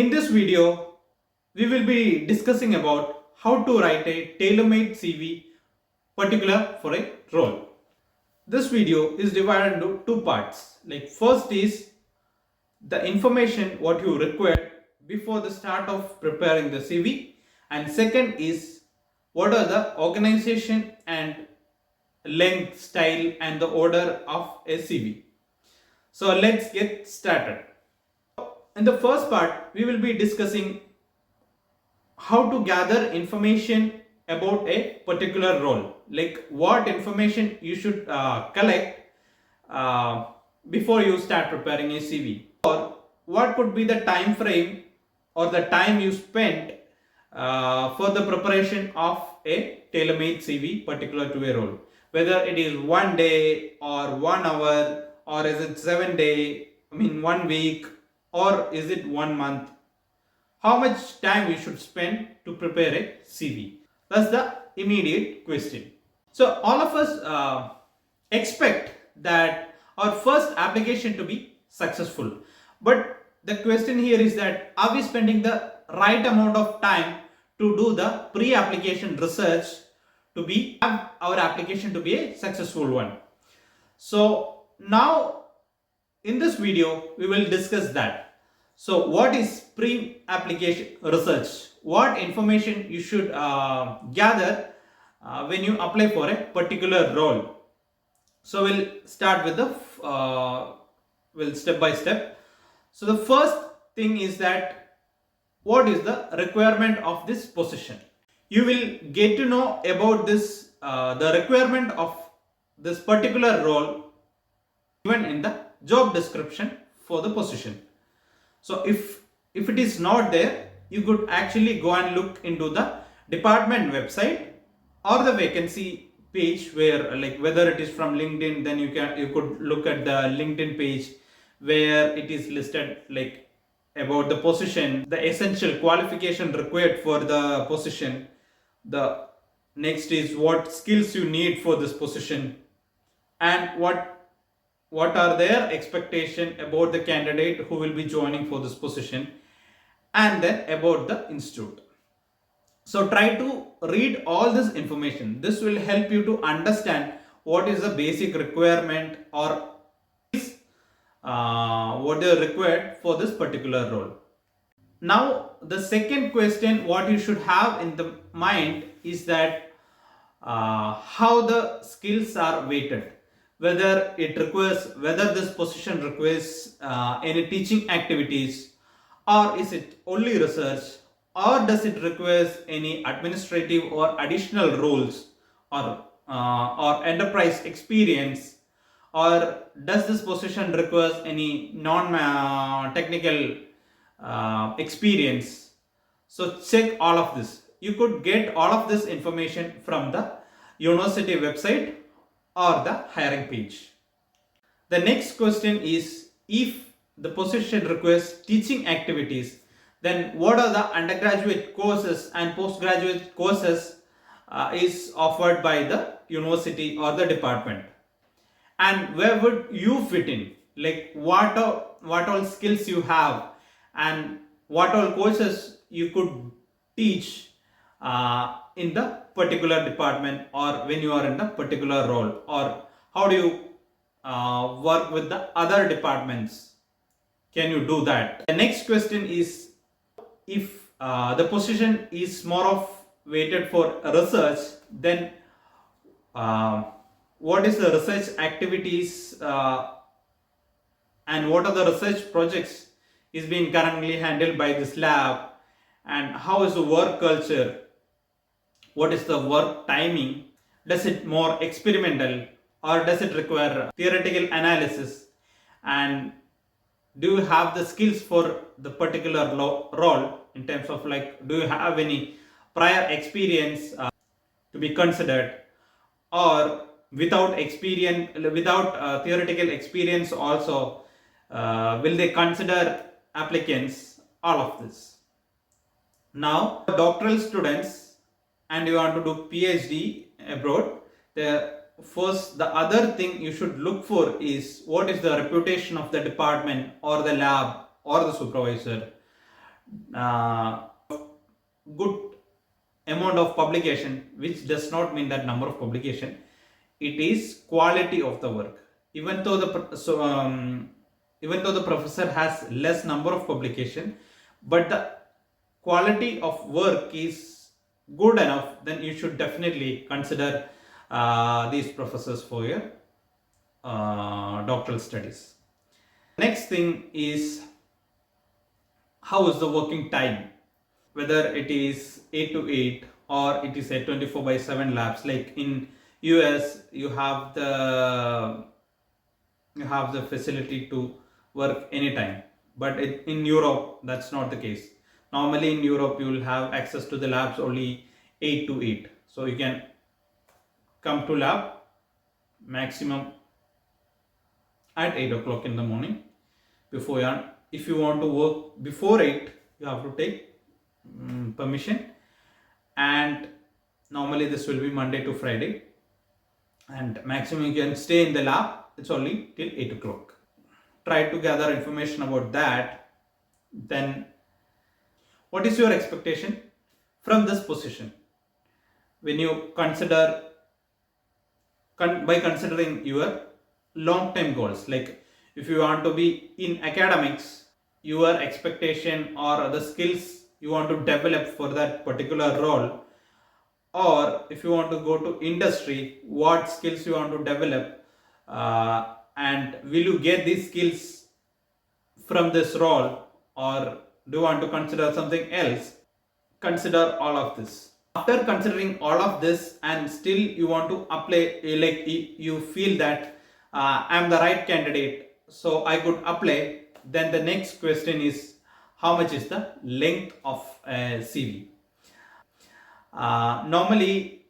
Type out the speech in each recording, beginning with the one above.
In this video, we will be discussing about how to write a tailor-made CV particular for a role. This video is divided into two parts. Like first is the information what you require before the start of preparing the CV, and second is what are the organization and length, style and the order of a CV. So let's get started. In the first part, we will be discussing how to gather information about a particular role, like what information you should collect uh, before you start preparing a CV, or what could be the time frame or the time you spent for the preparation of a tailor-made CV particular to a role, whether it is 1 day or 1 hour, or is it 7 day, 1 week, or is it 1 month. How much time we should spend to prepare a CV? That's the immediate question. So all of us expect that our first application to be successful. But the question here is that are we spending the right amount of time to do the pre-application research to have our application to be a successful one? So now in this video we will discuss that. So what is pre-application research? What information you should gather when you apply for a particular role? So we'll start with the step by step. So the first thing is that what is the requirement of this position? You will get to know about this the requirement of this particular role given in the job description for the position. So if it is not there, you could actually go and look into the department website or the vacancy page, where like whether it is from LinkedIn, then you could look at the LinkedIn page where it is listed like about the position, the essential qualification required for the position. The next is what skills you need for this position, and what are their expectation about the candidate who will be joining for this position, and then about the institute. So try to read all this information. This will help you to understand what is the basic requirement or what they are required for this particular role. Now the second question what you should have in the mind is that how the skills are weighted, whether this position requires any teaching activities, or is it only research, or does it requires any administrative or additional roles, or enterprise experience, or does this position requires any non-technical experience. So check all of this. You could get all of this information from the university website or the hiring page. The next question is, if the position requires teaching activities, then what are the undergraduate courses and postgraduate courses is offered by the university or the department, and where would you fit in? Like what all skills you have, and what all courses you could teach in the particular department, or when you are in the particular role, or how do you work with the other departments? Can you do that? The next question is, if the position is more of weighted for research, then what is the research activities and what are the research projects is being currently handled by this lab, and how is the work culture, what is the work timing, does it more experimental or does it require theoretical analysis, and do you have the skills for the particular role in terms of like do you have any prior experience to be considered, or without theoretical experience also will they consider applicants? All of this. Now doctoral students and you want to do PhD abroad, the other thing you should look for is what is the reputation of the department or the lab or the supervisor. uh, good amount of publication, which does not mean that number of publication. It is quality of the work. Even though even though the professor has less number of publication, but the quality of work is good enough, then you should definitely consider these professors for your doctoral studies. Next thing is, how is the working time, whether it is 8 to 8 or it is a 24 by 7 labs. Like in US, you have the facility to work anytime, but in Europe that's not the case. Normally in Europe you will have access to the labs only 8 to 8, so you can come to lab maximum at 8 o'clock in the morning. Before you, if you want to work before 8, you have to take permission, and normally this will be Monday to Friday, and maximum you can stay in the lab, it's only till 8 o'clock. Try to gather information about that. Then what is your expectation from this position when you consider by considering your long term goals? Like if you want to be in academics, your expectation or the skills you want to develop for that particular role, or if you want to go to industry, what skills you want to develop, and will you get these skills from this role, or do you want to consider something else? Consider all of this. After considering all of this and still you want to apply, like you feel that I'm the right candidate, so I could apply, then the next question is, how much is the length of a CV? Normally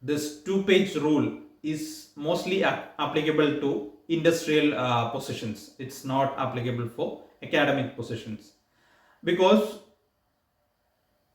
this 2-page rule is mostly applicable to industrial positions. It's not applicable for academic positions, because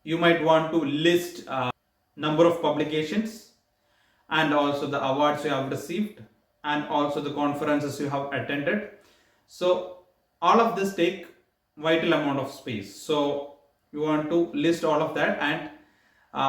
you might want to list number of publications and also the awards you have received and also the conferences you have attended. So all of this take vital amount of space, so you want to list all of that. And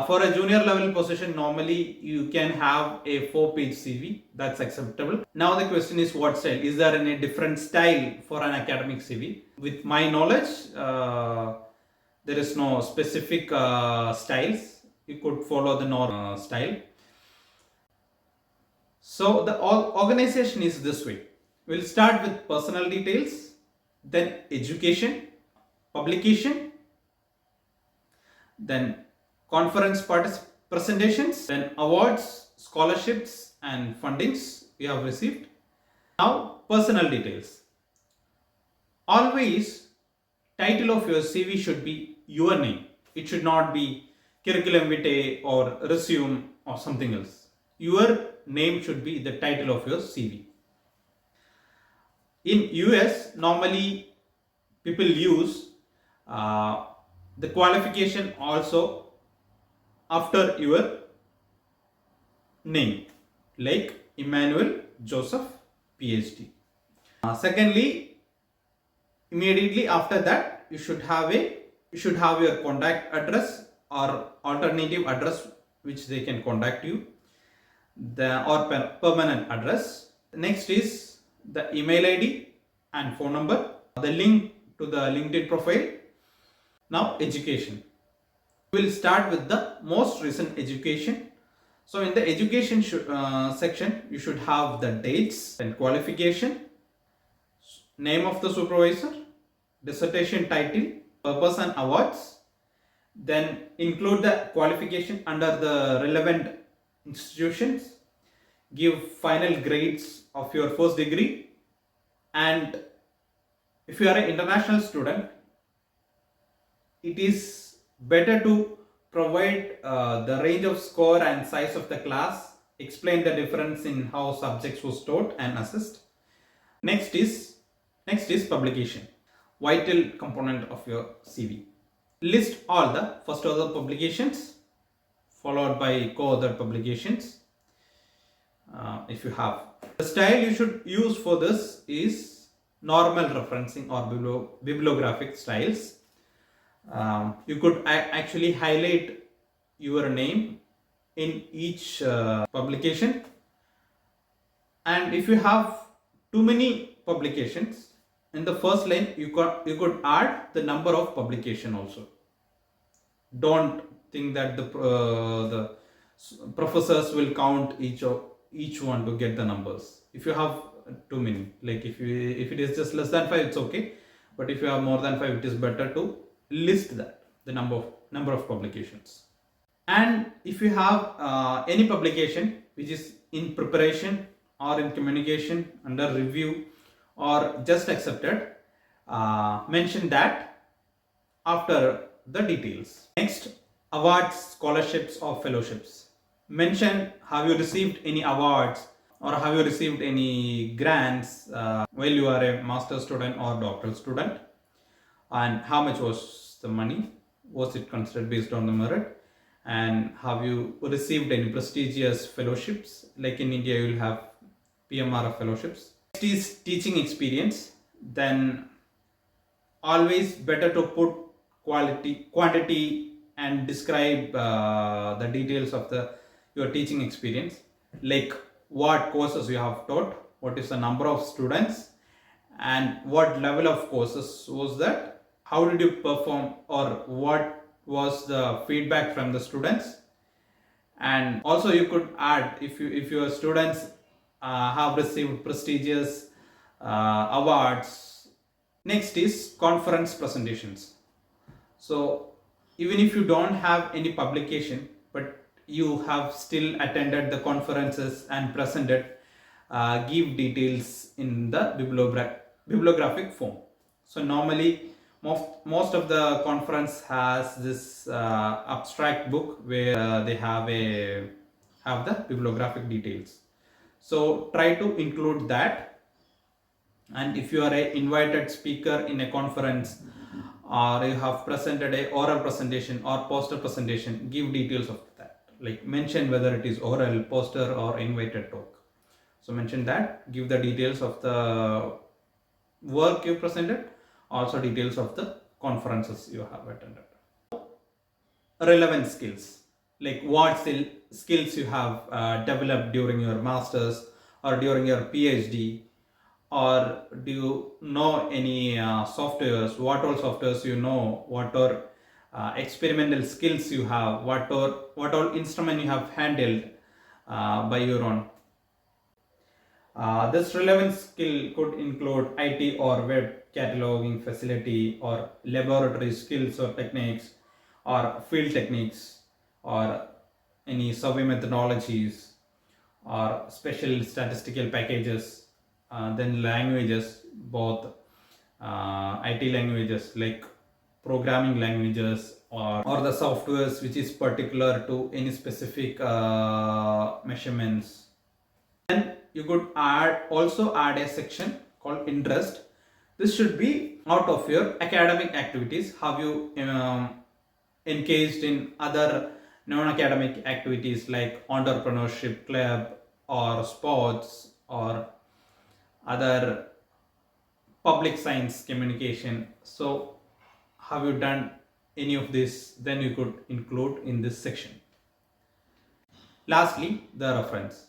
for a junior level position, normally you can have a 4-page CV, that's acceptable. Now the question is, what style? Is there any different style for an academic CV? With my knowledge, there is no specific styles. You could follow the normal style. So the organization is this way. We'll start with personal details, then education, publication, then conference presentations, then awards, scholarships and fundings you have received. Now personal details. Always title of your CV should be your name. It should not be curriculum vitae or resume or something else. Your name should be the title of your CV. In US, normally people use the qualification also after your name, like Emmanuel Joseph PhD. Secondly, immediately after that, you should have your contact address or alternative address which they can contact you, or permanent address. Next is the email ID and phone number, the link to the LinkedIn profile. Now education. We'll start with the most recent education. So in the education section, you should have the dates and qualification, name of the supervisor, dissertation title, purpose and awards. Then include the qualification under the relevant institutions. Give final grades of your first degree, and if you are an international student, it is better to provide the range of score and size of the class, explain the difference in how subjects was taught and assessed. Next is publication, vital component of your CV. List all the first author publications followed by co-author publications if you have. The style you should use for this is normal referencing or bibliographic styles. You could actually highlight your name in each publication, and if you have too many publications, in the first line you could add the number of publication also. Don't think that the professors will count each one to get the numbers. If you have too many, like if it is just less than 5, it's okay, but if you have more than 5, it is better to list that the number of publications. And if you have any publication which is in preparation or in communication, under review, or just accepted, mention that after the details. Next, awards, scholarships, or fellowships. Mention, have you received any awards or have you received any grants while you are a master student or doctoral student, and how much was the money? Was it considered based on the merit? And have you received any prestigious fellowships? Like in India, you will have PMR fellowships. Next is teaching experience. Then always better to put quantity and describe the details of your teaching experience, like what courses you have taught, what is the number of students, and what level of courses was that, how did you perform, or what was the feedback from the students. And also you could add, if your students have received prestigious awards. Next is conference presentations. So even if you don't have any publication, but you have still attended the conferences and presented, give details in the bibliographic form. So normally most of the conference has this abstract book where they have the bibliographic details. So try to include that. And if you are an invited speaker in a conference, or you have presented a oral presentation or poster presentation, give details of that, like mention whether it is oral, poster, or invited talk. So mention that, give the details of the work you presented, also details of the conferences you have attended. Relevant skills, like what skills you have developed during your masters or during your PhD, or do you know any softwares, what all softwares you know, what are experimental skills you have, what all instrument you have handled by your own. This relevant skill could include IT or web cataloging facility, or laboratory skills or techniques, or field techniques, or any survey methodologies, or special statistical packages. Then languages, both IT languages like programming languages, or the softwares which is particular to any specific measurements. Then you could also add a section called interest. This should be out of your academic activities. Have you engaged in other non-academic activities like entrepreneurship club, or sports, or other public science communication? So have you done any of this? Then you could include in this section. Lastly, the reference.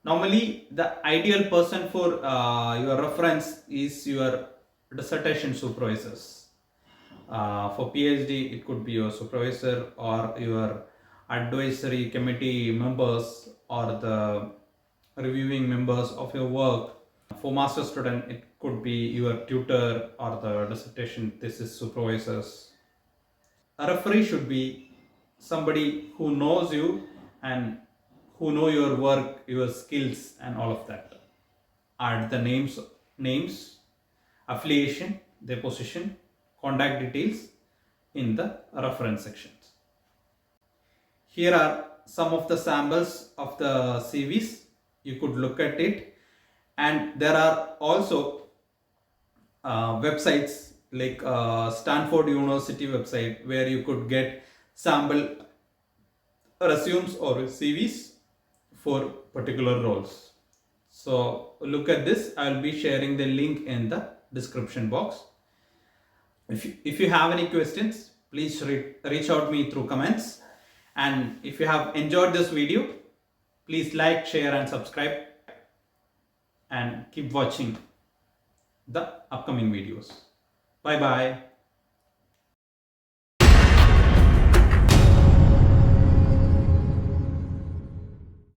Normally the ideal person for your reference is your dissertation supervisors. For PhD, it could be your supervisor or your advisory committee members, or the reviewing members of your work. For master student, it could be your tutor or the dissertation thesis supervisors. A referee should be somebody who knows you and who know your work, your skills, and all of that. Add the names, affiliation, their position, contact details in the reference sections. Here are some of the samples of the CVs. You could look at it, and there are also websites like Stanford University website, where you could get sample resumes or CVs for particular roles. So look at this. I will be sharing the link in the description box. If you have any questions, please reach out me through comments. And if you have enjoyed this video, please like, share and subscribe, and keep watching the upcoming videos. Bye bye.